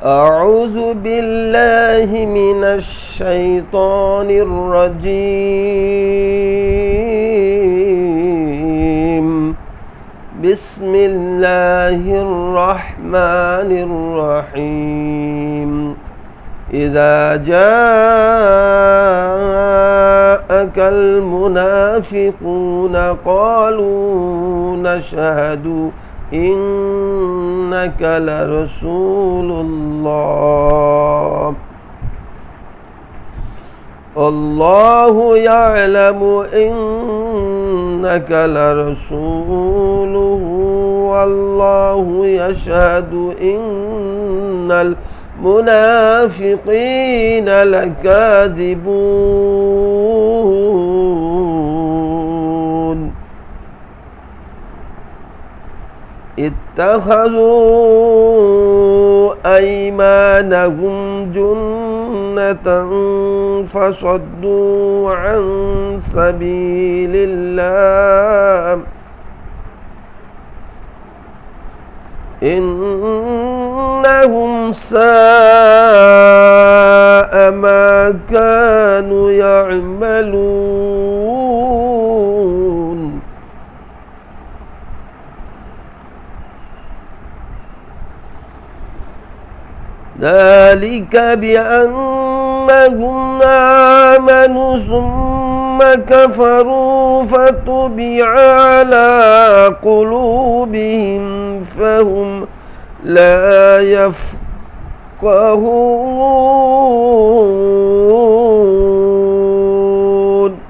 أعوذ بالله من الشيطان الرجيم بسم الله الرحمن الرحيم إذا جاءك المنافقون قالوا نشهد إنك لرسول الله الله يعلم إنك لرسوله والله يشهد إن المنافقين لكاذبون اتخذوا أيمانهم جنة فصدوا عن سبيل الله إنهم ساء ما كانوا يعملون ذلك بأنهم آمنوا ثم كفروا فطبع على قلوبهم فهم لا يفقهون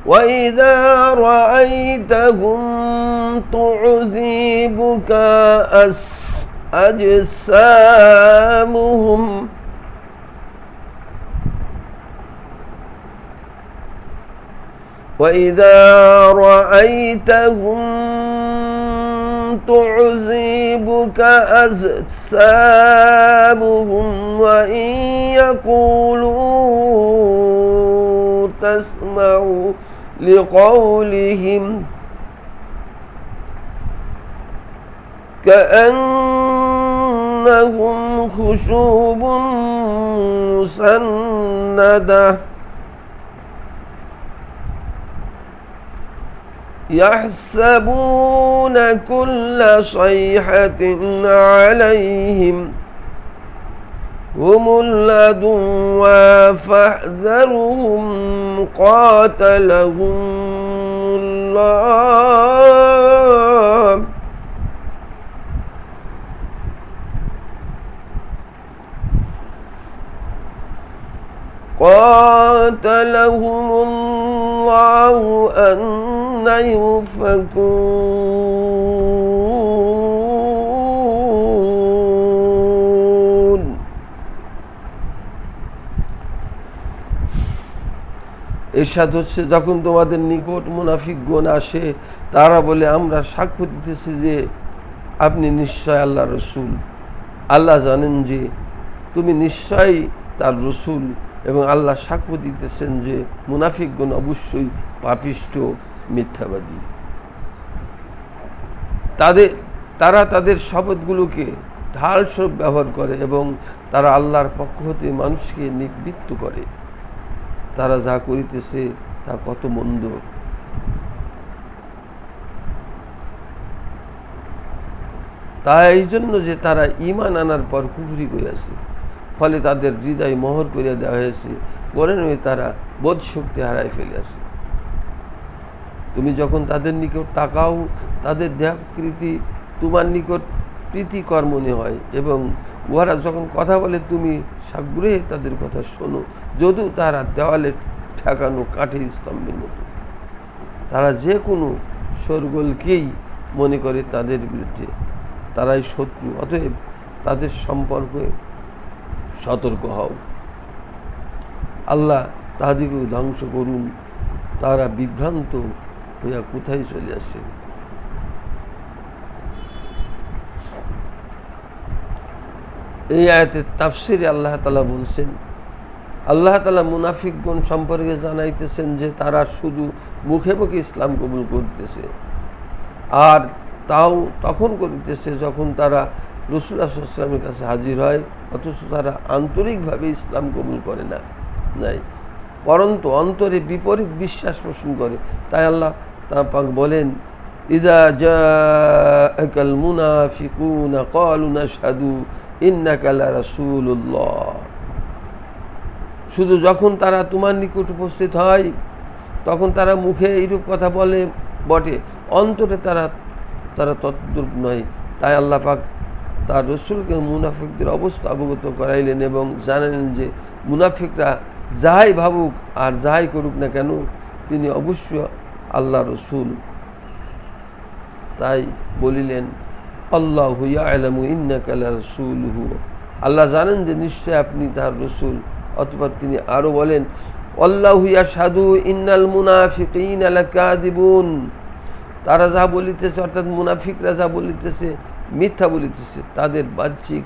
وإذا رأيتهم تعجبك أجسامهم وإذا رأيتهم تعجبك أجسامهم وإن يقولوا تسمعوا لقولهم كأنهم خشب مسندة يحسبون كل صيحة عليهم هم العدو فاحذرهم قاتلهم الله قاتلهم الله أن يؤفكون ইরশাদ হচ্ছে, যখন তোমাদের নিকট মুনাফিকগণ আসে তারা বলে আমরা সাক্ষ্য দিতেছি যে আপনি নিশ্চয় আল্লাহ রসুল। আল্লাহ জানেন যে তুমি নিশ্চয়ই তার রসুল এবং আল্লাহ সাক্ষ্য দিতেছেন যে মুনাফিকগণ অবশ্যই পাপিষ্ঠ মিথ্যাবাদী। তারা তাদের শপথগুলোকে ঢালস্বরূপ ব্যবহার করে এবং তারা আল্লাহর পক্ষ হতে মানুষকে নিবৃত্ত করে। তারা যা করিতেছে তা কত মন্দ। তাই এই জন্য যে তারা ঈমান আনার পর কুফরি করিয়াছে, ফলে তাদের হৃদয় মোহর করিয়া দেওয়া হয়েছে, পরে নয় তারা বোধ শক্তি হারায় ফেলিয়াছে। তুমি যখন তাদের নিকট তাকাও, তাদের দেহাকৃতি তোমার নিকট প্রীতিকর মনে হয় এবং উহারা যখন কথা বলে তুমি সাগ্রহে তাদের কথা শোনো, যদিও তারা দেওয়ালে ঠেকানো কাঠের স্তম্ভের মতো। তারা যে কোনো শোরগোলকেই মনে করে তাদের বিরুদ্ধে, তারাই শত্রু। অতএব তাদের সম্পর্কে সতর্ক হও। আল্লাহ তাহাদিকেও ধ্বংস করুন, তারা বিভ্রান্ত হইয়া কোথায় চলে আসে। এই আয়াতের তাফসিরে আল্লাহ তাআলা বলছেন, আল্লাহ তাআলা মুনাফিকগণ সম্পর্কে জানাইতেছেন যে তারা শুধু মুখে মুখে ইসলাম কবুল করতেছে, আর তাও তখন করিতেছে যখন তারা রাসূলুল্লাহ সাল্লাল্লাহু আলাইহি ওয়াসাল্লামের কাছে হাজির হয়, অথচ তারা আন্তরিকভাবে ইসলাম কবুল করে না, নাই, পরন্তু অন্তরে বিপরীত বিশ্বাস পোষণ করে। তাই আল্লাহ পাক বলেন, ইযা জাআকাল মুনাফিকুনা ক্বালু নাশহাদু ইন্নাকা লারাসূলুল্লাহ। শুধু যখন তারা তোমার নিকট উপস্থিত হয় তখন তারা মুখে এইরূপ কথা বলে বটে, অন্তরে তারা তদ্রূপ নয়। তাই আল্লাহ পাক তার রাসূলকে মুনাফিকদের অবস্থা অবগত করাইলেন এবং জানালেন যে মুনাফিকরা যাহাই ভাবুক আর যাহাই করুক না কেন, তিনি অবশ্যই আল্লাহ রসুল। তাই বলিলেন, আল্লাহু ইয়ালামু ইন্নাকা লারাসূলুহু, আল্লাহ জানেন যে নিশ্চয় আপনি তার রসুল। অতঃপর তিনি আরও বলেন, আল্লাহু ইয়াশহাদু ইন্নাল মুনাফিকিনা লাকাযিবুন, তারা যা বলিতেছে অর্থাৎ মুনাফিকরা যা বলিতেছে মিথ্যা বলিতেছে, তাদের বাহ্যিক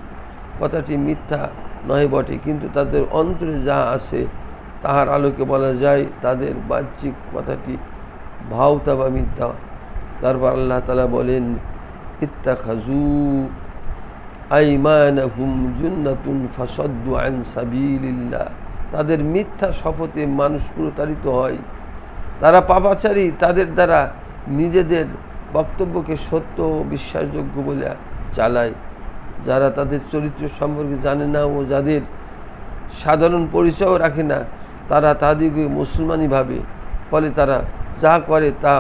কথাটি মিথ্যা নয় বটে, কিন্তু তাদের অন্তরে যা আছে তাহার আলোকে বলা যায় তাদের বাহ্যিক কথাটি ভাওতা বা মিথ্যা। তারপর আল্লাহ তাআলা বলেন, ইত্তাখাযু আইমানাহুম জুন্নাতুন ফাসাদ্দু আন সাবিলিল্লাহ, তাদের মিথ্যা শপথে মানুষ প্রতারিত হয়, তারা পাপাচারী, তাদের দ্বারা নিজেদের বক্তব্যকে সত্য ও বিশ্বাসযোগ্য বলে চালায়। যারা তাদের চরিত্র সম্পর্কে জানে না ও যাদের সাধারণ পরিচয়ও রাখে না, তারা তাদেরকে মুসলমানই ভাবে, ফলে তারা যা করে তা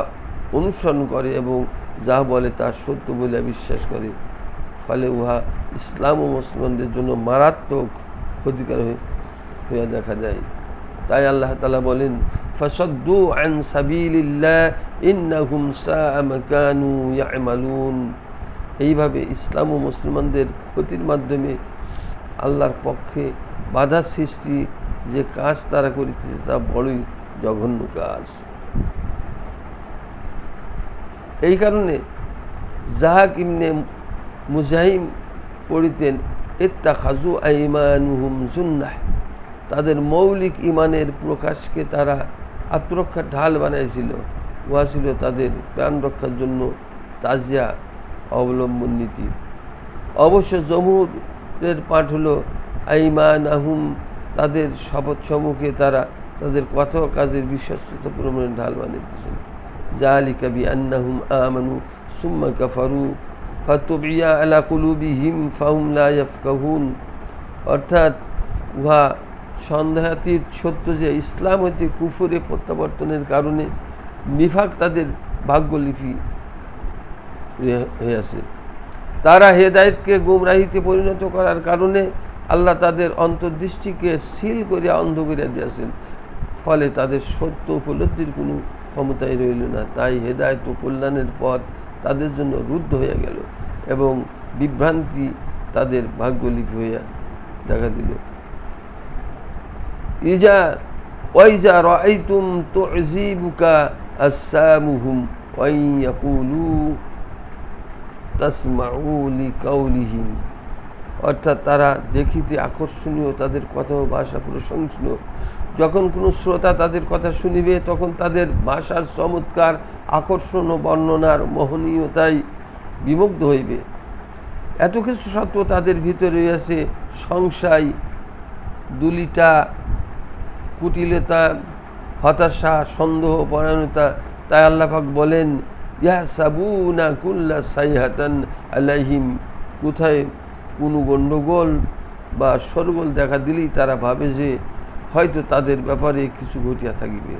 অনুসরণ করে এবং যা বলে তা সত্য বলে বিশ্বাস করে, ফলে উহা ইসলাম ও মুসলমানদের জন্য মারাত্মক ক্ষতিকর হয়ে দেখা যায়। তাই আল্লাহ তাআলা বলেন, ফাসাদ্দু আন সাবিলিল্লাহ ইন্নাহুম সাআ মা কানু ইয়ামালুন। এইভাবে ইসলাম ও মুসলমানদের ক্ষতির মাধ্যমে আল্লাহর পক্ষে বাধা সৃষ্টি যে কাজ তারা করিতেছে তা বড়ই জঘন্য কাজ। এই কারণে জাহাক ইবনে মুজাহিম পড়িতেন, ইত্তাখাযু আইমানুহুম জুন্নাহ, তাদের মৌলিক ইমানের প্রকাশকে তারা আত্মরক্ষার ঢাল বানাইছিল, উহা ছিল তাদের প্রাণ রক্ষার জন্য তাজিয়া অবলম্বন নীতি। অবশ্য জমহুরের পাঠ হলো আইমানাহুম, তাদের শপথ সম্মুখে তারা তাদের কথা ও কাজের বিশ্বস্ততা প্রমাণের ঢাল বানাইতেছেন। যালিকা বিআন্নাহুম আমানু সুম্মা কাফারু ফাতুবিয়া আলা কুলুবিহিম ফাহুম লা ইয়াফকাহুন, অর্থাৎ উহা সন্দেহাতীত সত্য যে ইসলাম হইতে কুফরে প্রত্যাবর্তনের কারণে নিফাক তাদের ভাগ্যলিপি হইয়াছে। তারা হেদায়েতকে গুমরাহিতে পরিণত করার কারণে আল্লাহ তাদের অন্তর্দৃষ্টিকে সিল করিয়া অন্ধ করিয়া দিয়েছেন, ফলে তাদের সত্য উপলব্ধির কোনো ক্ষমতাই রইল না। তাই হেদায়েত ও কল্যাণের পথ তাদের জন্য রুদ্ধ হইয়া গেল এবং বিভ্রান্তি তাদের ভাগ্যলিপি হইয়া দেখা দিল। ওয়াইজা রাআইতুম তু'জিবুকা আসসামুহুম ওয়া ইয়াকুলু তাসমাউ লিকাউলিহিম, অর্থাৎ তারা দেখিতে আকর্ষণীয়, তাদের কথা ও ভাষা প্রশংসনীয়। যখন কোনো শ্রোতা তাদের কথা শুনিবে তখন তাদের ভাষার চমৎকার, আকর্ষণ ও বর্ণনার মোহনীয়তায় বিমুগ্ধ হইবে। এত কিছু সত্ত্বেও তাদের ভিতরে রয়েছে সংশয়, দুলিটা, কুটিলতা, হতাশা, সন্দেহ পরায়ণতা। তাই আল্লাহ পাক বলেন, ইয়াহসাবুনা কুল্লা সাইহাতান আলাইহিম, কোথায় কোনো গণ্ডগোল বা শোরগোল দেখা দিলেই তারা ভাবে যে হয়তো তাদের ব্যাপারে কিছু ঘটিয়া থাকিবে।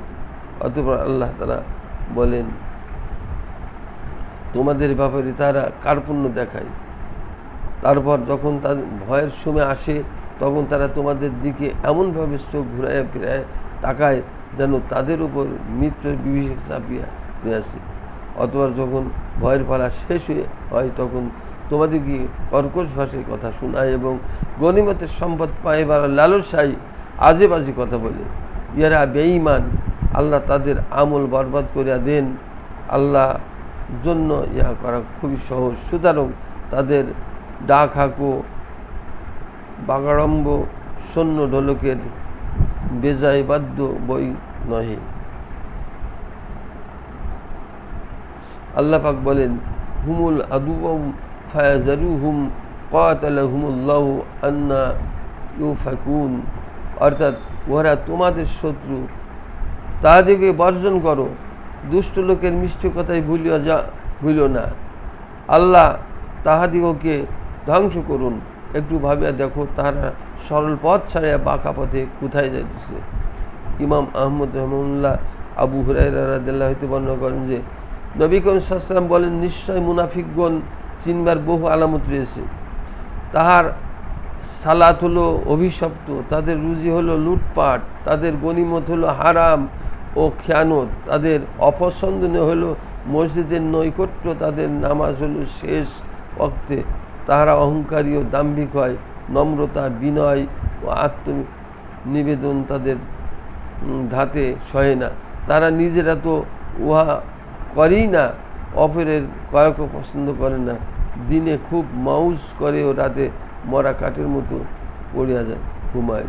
অতঃপর আল্লাহ তাআলা বলেন, তোমাদের ব্যাপারে তারা কার্পণ্য দেখায়, তারপর যখন তাদের ভয়ের সময় আসে তখন তারা তোমাদের দিকে এমনভাবে চোখ ঘুরাইয়া ফিরায় তাকায় যেন তাদের উপর মৃত্যুর বিভীষিকা চাপিয়া রয়েছে। অতঃপর যখন ভয়ের পালা শেষ হয় তখন তোমাদেরকে কর্কশ ভাষায় কথা শোনায় এবং গনিমতের সম্পদ পাইবার লালসায় আজে বাজে কথা বলে। ইহারা বেঈমান, আল্লাহ তাদের আমল বরবাদ করিয়া দেন। আল্লাহ জন্য ইহা করা খুবই সহজ। সুতরাং তাদের ডাক হাঁকো, বাগাড়ম্ব, সৈন্য ঢোলকের বেজায় বাধ্য বই নহে। আল্লাহ পাক বলেন, হুমুল আদুওয়াউ ফায়াজারুহুম কাতালাহুমুল্লাহু আন্না ইউফাকুন, অর্থাৎ ওরা তোমাদের শত্রু, তাহাদিকে বর্জন করো, দুষ্ট লোকের মিষ্টি কথাই ভুলিও না, আল্লাহ তাহাদিগকে ধ্বংস করুন। একটু ভাবিয়া দেখো তাহারা সরল পথ ছাড়িয়া বাঁকা পথে কোথায় যাইতেছে। ইমাম আহমদ রহমানুল্লাহ আবু হুরায়রা রাদিয়াল্লাহু হইতে বর্ণনা করেন যে নবী করিম সাল্লাল্লাহু আলাইহি ওয়াসাল্লাম বলেন, নিশ্চয় মুনাফিকগণ চিনবার বহু আলামত রয়েছে। তাহার সালাত হলো অভিশপ্ত, তাদের রুজি হলো লুটপাট, তাদের গনিমত হলো হারাম ও খেয়ানত, তাদের অপছন্দনীয় হলো মসজিদের নৈকট্য, তাদের নামাজ হলো শেষ ওয়াক্তে, তাহারা অহংকারী ও দাম্ভিক হয়, নম্রতা, বিনয় ও আত্মনিবেদন তাদের ধাতে সহে না, তারা নিজেরা তো উহা করেই না, অপরের কয়েকও পছন্দ করে না, দিনে খুব মাউজ করে ও রাতে মরা কাঠের মতো পড়িয়া যায়, ঘুমায়।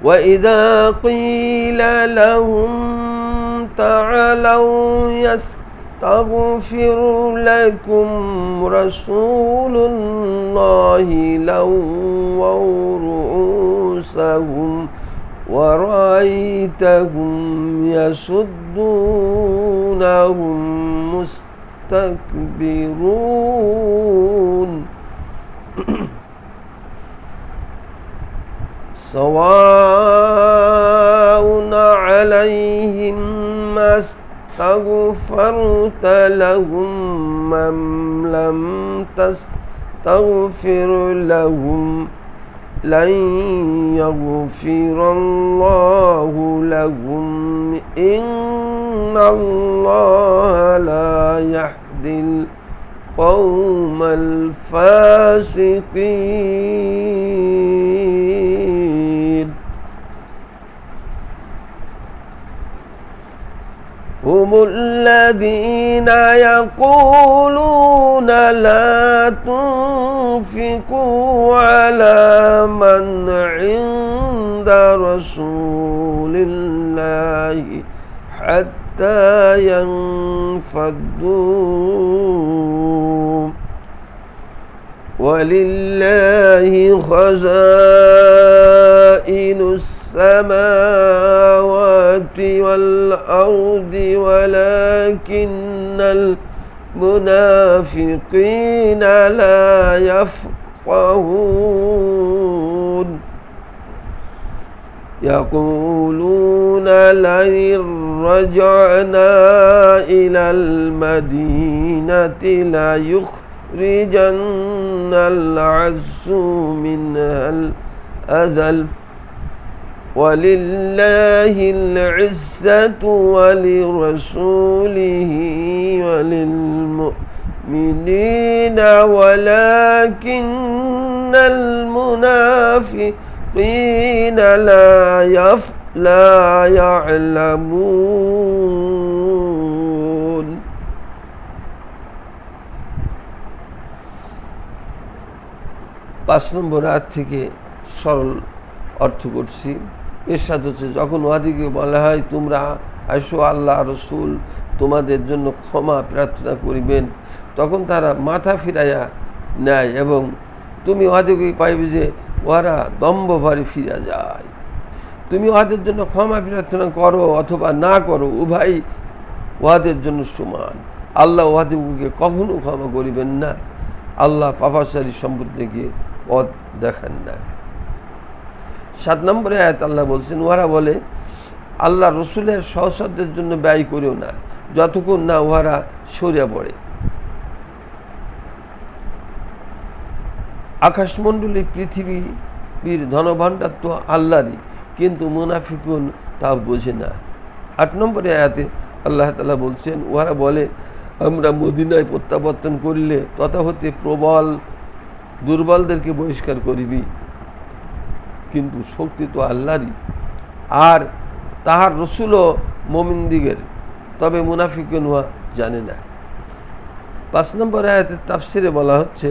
وَإِذَا قِيلَ لَهُمْ تَعَالَوْا يَسْتَغْفِرْ لَكُمْ رَسُولُ اللَّهِ لَوَّوْا رُءُوسَهُمْ وَرَأَيْتَهُمْ يَصُدُّونَهُمْ مُسْتَكْبِرُونَ سواء عليهم ما استغفرت لهم أم لم تستغفر لهم لن يغفر الله لهم إن الله لا يهدي القوم الفاسقين هم الذين يقولون لا تنفقوا على من عند رسول الله حتى ينفضوا ولله خزائن السماوات والأرض ولكن المنافقين لا يفقهون يقولون لئن رجعنا إلى المدينة ليخرجن الأعز منها الأذل ولله العزة ولرسوله وللمؤمنين ولكن المنافقين لا يعلمون পাঁচ নম্বর আয়াত থেকে সরল অর্থ করছি। এরশাদ হচ্ছে, যখন ওয়াদিকে বলা হয় তোমরা আসো, আল্লাহ রসুল তোমাদের জন্য ক্ষমা প্রার্থনা করিবেন, তখন তারা মাথা ফিরাইয়া নেয় এবং তুমি ওয়াদিকে পাইবে যে ওরা দম্ভভারে ফিরা যায়। তুমি ওদের জন্য ক্ষমা প্রার্থনা করো অথবা না করো, উভয় ওদের জন্য সমান। আল্লাহ ওয়াদিকে কখনো ক্ষমা করিবেন না। আল্লাহ পাপাচারী সম্পর্কে পথ দেখান না। 7 নম্বরে আয়াত আল্লাহ বলছেন, উহারা বলে আল্লাহ রসুলের সহচরদের জন্য ব্যয় করিও না যতক্ষণ না উহারা সরিয়া পড়ে। আকাশমণ্ডলী পৃথিবীর ধনভাণ্ডার তো আল্লাহরই, কিন্তু মুনাফিকুন তা বোঝে না। 8 নম্বরে আয়াতে আল্লাহ তাআলা বলছেন, উহারা বলে আমরা মদিনায় প্রত্যাবর্তন করিলে তথা হতে প্রবল দুর্বলদেরকে বহিষ্কার করিবি, কিন্তু শক্তি তো আল্লাহরই, আর তাহার রসুলও মুমিনদিগের, তবে মুনাফিকুন উহা জানে না। 5 নম্বর আয়াতের তাফসিরে বলা হচ্ছে,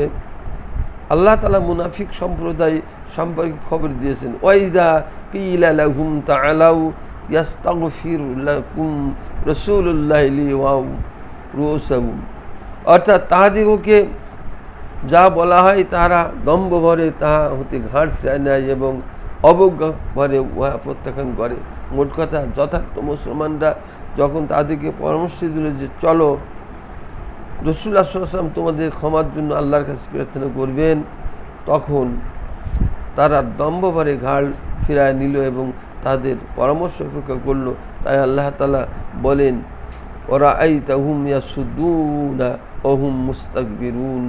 আল্লাহ তাআলা মুনাফিক সম্প্রদায় সম্পর্কে খবর দিয়েছেন, ওয়াইদা কিলা লাহুম তাআলাউ ইয়াস্তাগফির লাকুম রাসূলুল্লাহি লিওয়াউ রুসাহুম, অর্থাৎ তাহাদিগকে যা বলা হয় তাহারা দম্ভ ভরে তাহা হতে ঘাড় ফিরায় নেয় এবং অবজ্ঞা ভরে উহা প্রত্যাখ্যান করে। মোট কথা, যথার্থ মুসলমানরা যখন তাদেরকে পরামর্শ দিল যে চলো রাসূলুল্লাহ সাল্লাল্লাহু আলাইহি ওয়াসাল্লাম তোমাদের ক্ষমার জন্য আল্লাহর কাছে প্রার্থনা করবেন, তখন তারা দম্ভ ভরে ঘাড় ফিরায় নিল এবং তাদের পরামর্শ অপেক্ষা করল। তাই আল্লাহ তাআলা বলেন, ওয়ারাআইতাহুম ইয়াসুদ্দুনা ওয়া হুম মুস্তাকবিরুন,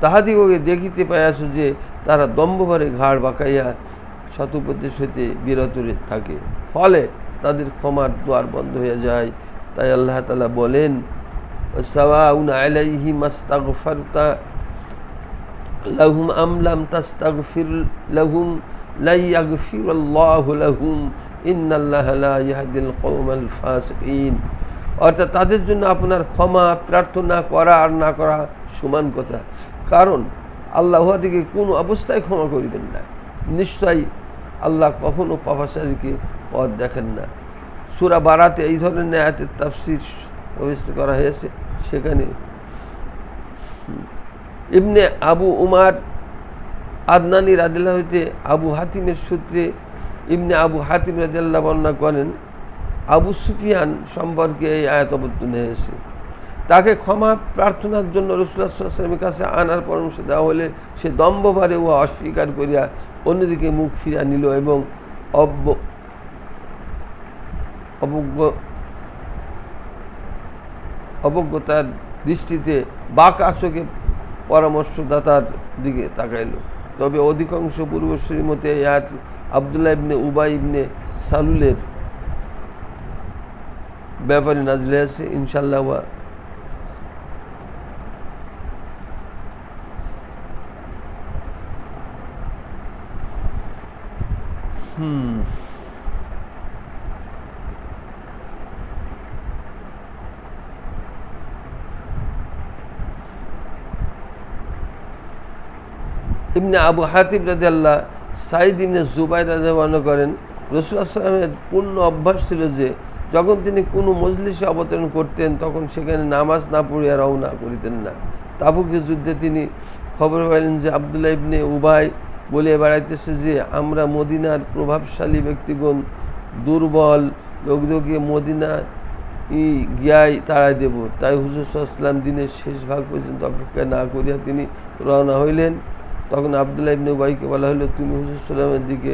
তাহাদিগকে দেখিতে পাইয়াছ যে তারা দম্ভভরে ঘাড় বাঁকাইয়া সতুপদেশ হইতে বিরত থাকে, ফলে তাদের ক্ষমার দ্বার বন্ধ হয়ে যায়। তাই আল্লাহ তাআলা বলেন, সাওয়াউন আলাইহিম আস্তাগফারতা লাহুম আম লাম তাস্তাগফির লাহুম লা ইয়াগফিরুল্লাহু লাহুম ইন্নাল্লাহা লা ইয়াহদিল কওমাল ফাসিকিন, অর্থাৎ তাদের জন্য আপনার ক্ষমা প্রার্থনা করা আর না করা সমান কথা, কারণ আল্লাহ উহাদিকে কোনো অবস্থায় ক্ষমা করিবেন না। নিশ্চয়ই আল্লাহ কখনো পাপাচারীকে পথ দেখেন না। সূরা বারাতে এই ধরনের আয়াতের তাফসীর ব্যবস্থা করা হয়েছে। সেখানে ইবনে আবু উমার আদনানী রাদিয়াল্লাহু হইতে আবু হাতিমের সূত্রে ইবনে আবু হাতিম রাদিয়াল্লাহু বর্ণনা করেন, আবু সুফিয়ান সম্পর্কে এই আয়াত অবতীর্ণ হয়েছে। তাকে ক্ষমা প্রার্থনার জন্য রাসূলুল্লাহ সাল্লাল্লাহু আলাইহি ওয়াসাল্লামের কাছে আনার পরামর্শ দেওয়া হলে সে দম্ভভারে ও অস্বীকার করিয়া অন্যদিকে মুখ ফিরিয়া নিল এবং অবজ্ঞতার দৃষ্টিতে বাঁকা চোখে পরামর্শদাতার দিকে তাকাইল। তবে অধিকাংশ পূর্বসূরির মতে এই আয়াত আব্দুল্লাহ ইবনে উবাই ইবনে সালুলের ব্যাপারে নাযিল হয়েছে। ইনশাআল্লাহ ইবনে আবু হাতিম রাদিয়াল্লাহু সাঈদ ইবনে জুবাইর রাদিয়াল্লাহু করেন, রাসূলুল্লাহ সাল্লাল্লাহু আলাইহি ওয়াসাল্লামের পূর্ণ অভ্যাস ছিল যে যখন তিনি কোনো মজলিসে অবতরণ করতেন তখন সেখানে নামাজ না পড়িয়া রওনা করিতেন না। তাবুকের যুদ্ধে তিনি খবর পাইলেন যে আব্দুল্লাহ ইবনে উবাই বলে বেড়াইতেছে যে আমরা মদিনার প্রভাবশালী ব্যক্তিগণ দুর্বল লোকদেরকে মদিনা গিয়াই তাড়াই দেব। তাই হুজুর সাল্লাল্লাহু আলাইহি ওয়াসাল্লাম দিনের শেষ ভাগ পর্যন্ত অপেক্ষা না করিয়া তিনি রওনা হইলেন। তখন আব্দুল্লাহ ইবনে উবাইকে বলা হলো, তুমি হুজুর সাল্লাল্লাহু আলাইহি ওয়াসাল্লামের দিকে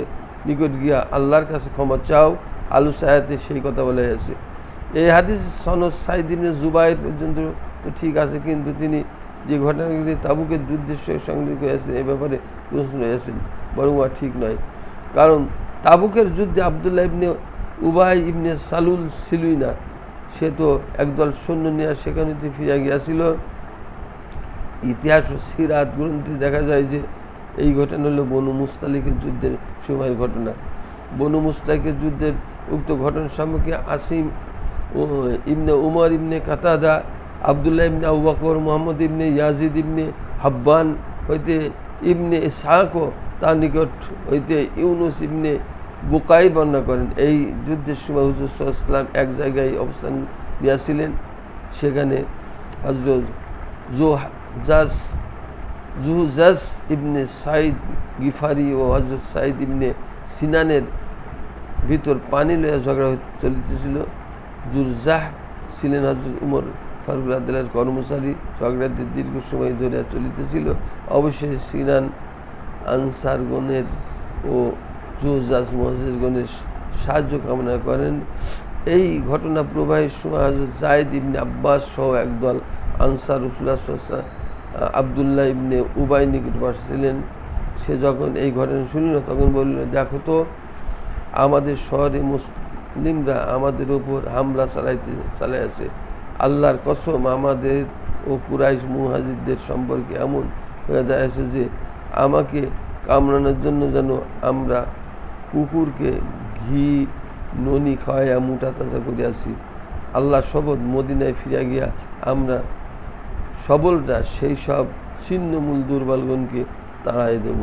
নিকট গিয়া আল্লাহর কাছে ক্ষমা চাও। আলু সায়াতে সেই কথা বলা হয়েছে। এই হাদিস সনদ সাঈদ ইবনে জুবাইর পর্যন্ত তো ঠিক আছে, কিন্তু তিনি যে ঘটনাগুলি তাবুকের যুদ্ধের সঙ্গে সংযুক্ত হয়েছে এ ব্যাপারে প্রশ্ন হয়েছেন, বরং ঠিক নয়। কারণ তাবুকের যুদ্ধে আব্দুল্লাহ ইবনে উবাই ইবনে সালুল ছিলই না, সে তো একদল সৈন্য নিয়ে সেখানে ফিরে গিয়েছিল। ইতিহাস ও সিরাত গ্রন্থে দেখা যায় যে এই ঘটনা হলো বনু মুস্তালিকের যুদ্ধের সময়ের ঘটনা। বনু মুস্তালিকের যুদ্ধের উক্ত ঘটনা সম্পর্কে আসিম ইবনে উমর ইবনে কাতাদা, আবদুল্লাহ ইবনে আবু বকর, মুহাম্মদ ইবনে ইয়াজিদ ইবনে হাব্বান হইতে ইবনে ইসহাকও তার নিকট হইতে ইউনুস ইবনে বুকাইর বর্ণনা করেন। এই যুদ্ধের সময় হুজুর সাল্লাল্লাহু আলাইহি ওয়াসাল্লাম এক জায়গায় অবস্থান নিয়েছিলেন। সেখানে হযরত জুহজাস ইবনে সাঈদ গিফারি ও হযরত সাঈদ ইবনে সিনানের ভিতর পানি লইয়া ঝগড়া চলিতেছিল। জুরজাহ ছিলেন হযরত উমর ফারুক রাদিয়াল্লাহু কর্মচারী। ঝগড়াতে দীর্ঘ সময় ধরে চলিতেছিল। অবশ্যই সিনান আনসারগণের ও জুহজাস মুহাজিরগণের সাহায্য কামনা করেন। এই ঘটনা প্রবাহের সময় হযরত যায়েদ ইবনে আব্বাস সহ একদল আনসার রাসূলুল্লাহ সাল্লাল্লাহু আলাইহি ওয়াসাল্লাম আবদুল্লাহ ইবনে উবাই নিকট বসেছিলেন। সে যখন এই ঘটনা শুনিল তখন বলল, দেখো তো আমাদের শহরে মুসলিমরা আমাদের উপর হামলা চালাইছে। আল্লাহর কসম আমাদের ও কুরাইশ মুহাজিরদের সম্পর্কে এমন হয়ে দাঁড়িয়েছে যে আমাকে কামড়ানোর জন্য যেন আমরা কুকুরকে ঘি ননি খাওয়াইয়া মোটা তাজা করিয়াছি। আল্লাহ শপথ, মদিনায় ফিরিয়া গিয়া আমরা সবলরা সেই সব ছিন্নমূল দুর্বলগণকে তাড়াই দেব।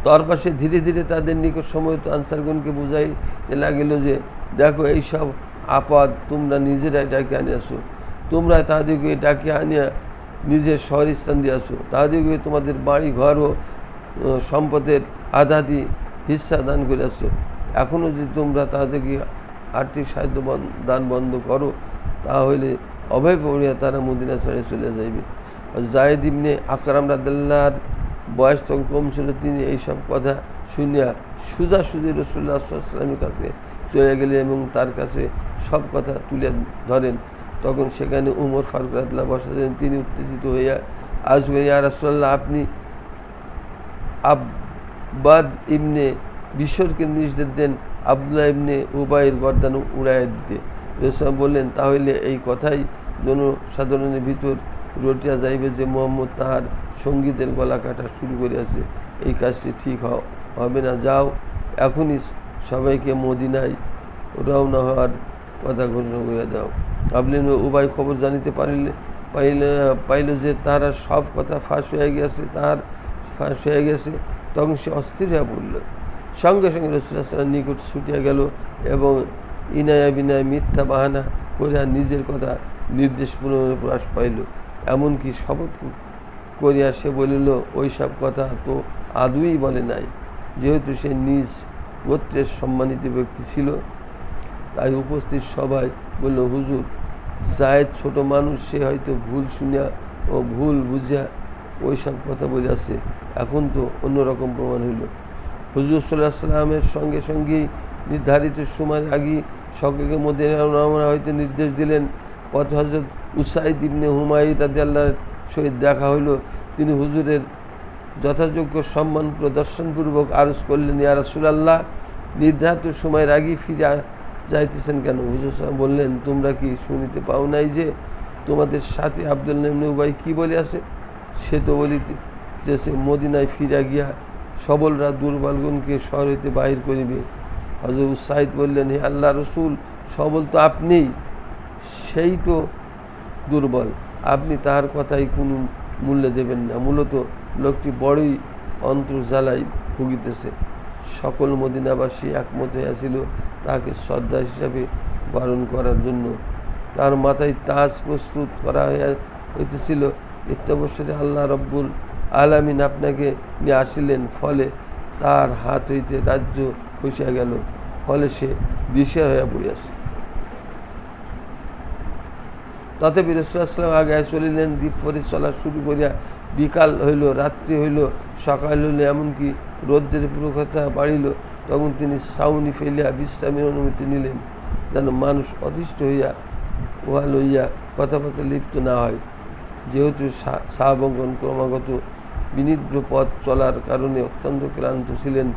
তার পাশে ধীরে ধীরে তাদের নিকট সমবেত আনসারগণকে বুঝাইতে লাগিল যে, দেখো এইসব আপদ তোমরা নিজেরাই ডাকে আনিয়াছো, তোমরা তাহাদিগকে ডাকে আনিয়া নিজের শহর স্থান দিয়াছো, তাহাদিগকে তোমাদের বাড়ি ঘর ও সম্পদের আধাদি হিস্সা দান করিয়াছ। এখনও যদি তোমরা তাদেরকে আর্থিক সাহায্য দান বন্ধ করো, তাহলে অভয় পড়িয়া তারা মদিনা ছেড়ে চলে যাইবে। জায়েদ ইবনে আকরাম রাদিয়াল্লাহর বয়স তখন কম ছিল, তিনি এইসব কথা শুনিয়া সোজাসুজি রাসূলুল্লাহ সাল্লাল্লাহু আলাইহি ওয়াসাল্লামের কাছে চলে গেলেন এবং তার কাছে সব কথা তুলে ধরেন। তখন সেখানে উমর ফারুক রাদিয়াল্লাহু বসেছিলেন। তিনি উত্তেজিত হইয়া আজ ইয়া রাসূলুল্লাহ, আপনি আব্বাদ ইবনে বিশরকে নির্দেশ দেন আব্দুল্লাহ ইবনে উবাইয়ের গর্দান উড়াইয়া দিতে। রাসূল বললেন, তাহলে এই কথাই জনসাধারণের ভিতর রটিয়া যাইবে যে মুহাম্মদ তাহার সঙ্গীদের গলা কাটা শুরু করিয়াছে। এই কাজটি ঠিক হবে না। যাও, এখনই সবাইকে মদিনায় রওনা হওয়ার কথা ঘোষণা করিয়া দাও। আব্দুল্লাহ ইবনে উবাই খবর জানিতে পাইল যে তাহারা সব কথা ফাঁস হয়ে গেছে। তখন সে অস্থির হয়ে পড়ল। সঙ্গে সঙ্গে রাসূলুল্লাহ সাল্লাল্লাহু আলাইহি ওয়াসাল্লামের নিকট ছুটিয়া গেল এবং ইনায়া বিনায় মিথ্যা বাহানা করিয়া নিজের কথা নির্দেশ পূরণের প্রয়াস পাইল। এমনকি শপথ করিয়া সে বলিল, ওই সব কথা তো আদৌই বলে নাই। যেহেতু সে নিজ গোত্রের সম্মানিত ব্যক্তি ছিল, তাই উপস্থিত সবাই বলল, হুজুর, জায়েদ ছোট মানুষ, সে হয়তো ভুল শুনিয়া ও ভুল বুঝিয়া ওই সব কথা বলিয়াছে। এখন তো অন্যরকম প্রমাণ হইল। হুজুর সাল্লাল্লাহু আলাইহি ওয়াসাল্লামের সঙ্গে সঙ্গেই নির্ধারিত সময়ের আগেই সকলকে মদিনা রওনা হইতে নির্দেশ দিলেন। পথে হযরত উসাইদ ইবনে হুমাইর রাদিয়াল্লাহর সহিত দেখা হইল। তিনি হুজুরের যথাযোগ্য সম্মান প্রদর্শনপূর্বক আরজ করলেন, ইয়া রাসূলুল্লাহ, নির্ধারিত সময়ের আগেই ফিরে যাইতেছেন কেন? হুজুর সাহেব বললেন, তোমরা কি শুনিতে পাও নাই যে তোমাদের সাথে আব্দুল্লাহ ইবনে উবাই কি বলিয়াছে? সে তো বলিতে যে সে মদিনায় ফিরে গিয়া সবলরা দুর্বলগণকে শহর হইতে বাহির করিবে। হযরত উসাইদ বললেন, হে আল্লাহ রসুল, সবল তো আপনিই, সেই তো দুর্বল। আপনি তাহার কথাই কোনো মূল্য দেবেন না। মূলত লোকটি বড়ই অন্তর্জালায় ভুগিতেছে। সকল মদিনাবাসী একমত হইয়াছিল তাকে শ্রদ্ধা হিসাবে বরণ করার জন্য। তার মাথায় তাজ প্রস্তুত করা হইতেছিল। ইত্যবসরে আল্লাহ রব্বুল আলামিন আপনাকে নিয়ে আসিলেন, ফলে তার হাত হইতে রাজ্য খসিয়া গেল, ফলে সে দিশা হইয়া পড়িয়াছে। তথাপি রাসূলুল্লাহ সাল্লাল্লাহু আলাইহি ওয়াসাল্লাম আগায় চলিলেন। দ্বীপ পরে চলা শুরু করিয়া বিকাল হইল, রাত্রি হইল, সকাল হইল, এমনকি রৌদ্রের প্রখরতা বাড়িল। তখন তিনি ছাউনি ফেলিয়া বিশ্রামের অনুমতি নিলেন, যেন মানুষ অতিষ্ঠ হইয়া উহা লইয়া কথাবার্তা লিপ্ত না হয়। যেহেতু সাহাবাগণ ক্রমাগত বিনিদ্র পথ চলার কারণে অত্যন্ত ক্লান্ত ছিলেন,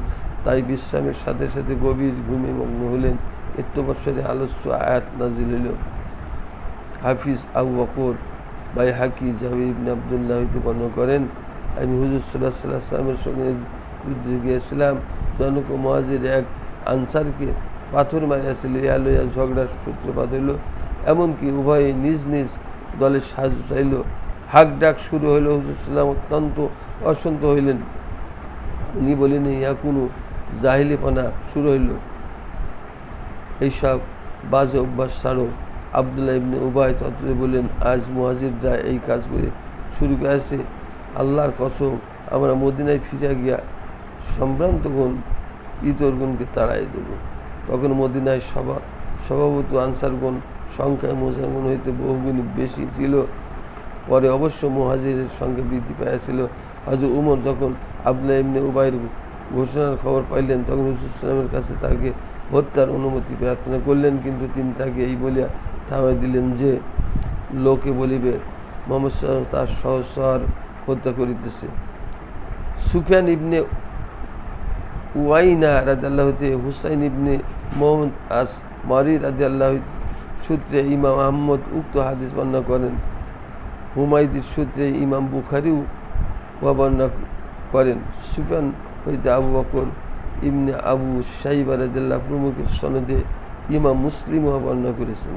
তাই বিশ্রামের সাথে সাথে গভীর ঘুমে মগ্ন হইলেন। ইত্যবসরে আলোচ্য আয়াত নাজিল হইল। হাফিজ আবু বকর বাইহাকি জাবির ইবনে আব্দুল্লাহ হইতে বর্ণনা করেন, আমি হুজুর সাল্লাল্লাহু আলাইহি ওয়াসাল্লামের সঙ্গে যুদ্ধে গিয়েছিলাম। জনক মুহাজির এক আনসারকে পাথর মারিয়াছিল। ইহা লইয়া ঝগড়ার সূত্রপাত হইল। এমনকি উভয়ে নিজ নিজ দলের সাহায্য চাইল। হাক ডাক শুরু হইল। হুজুর সাল্লাম অত্যন্ত অসন্ত হইলেন। তিনি বলিলেন, ইহা কোনো জাহিলিপনা শুরু হইল, এইসব বাজে অভ্যাস ছাড়ো। আব্দুল্লাহ ইবনে উবাই তত্ত্বে বললেন, আজ মুহাজিররা এই কাজ করে শুরু করেছে। আল্লাহর কসম, আমরা মদিনায় ফিরে গিয়া সম্ভ্রান্তগণ ইতরগণকে তাড়াই দেব। তখন মদিনায় স্বভাবত আনসারগণ সংখ্যায় মুসলমান হইতে বহুগুণ বেশি ছিল। পরে অবশ্য মুহাজিরের সঙ্গে বৃদ্ধি পাইয়াছিল। হযরত উমর যখন আব্দুল্লাহ ইবনে উবাইয়ের ঘোষণার খবর পাইলেন, তখন রাসূল সাল্লাল্লাহু আলাইহি ওয়াসাল্লামের কাছে তাকে হত্যার অনুমতি প্রার্থনা করলেন, কিন্তু তিনি তাকে এই বলিয়া থামাই দিলেন যে, লোকে বলিবে মুহাম্মদ সাল্লাল্লাহু আলাইহি ওয়াসাল্লাম তার সহচর হত্যা করিতেছে। সুফিয়ান ইবনে উয়াইনা রাদিয়াল্লাহু হতে হুসাইন ইবনে মুহাম্মদ আসমারি রাদিয়াল্লাহু সূত্রে ইমাম আহমদ উক্ত হাদিস বর্ণনা করেন। হুমায়দির সূত্রে ইমাম বুখারীও বর্ণনা করেন। সুফিয়ান হইতে আবু বকর ইবনে আবু শাইবা রাদিয়াল্লাহু প্রমুখের সনদে ইমাম মুসলিমও বর্ণনা করেছেন।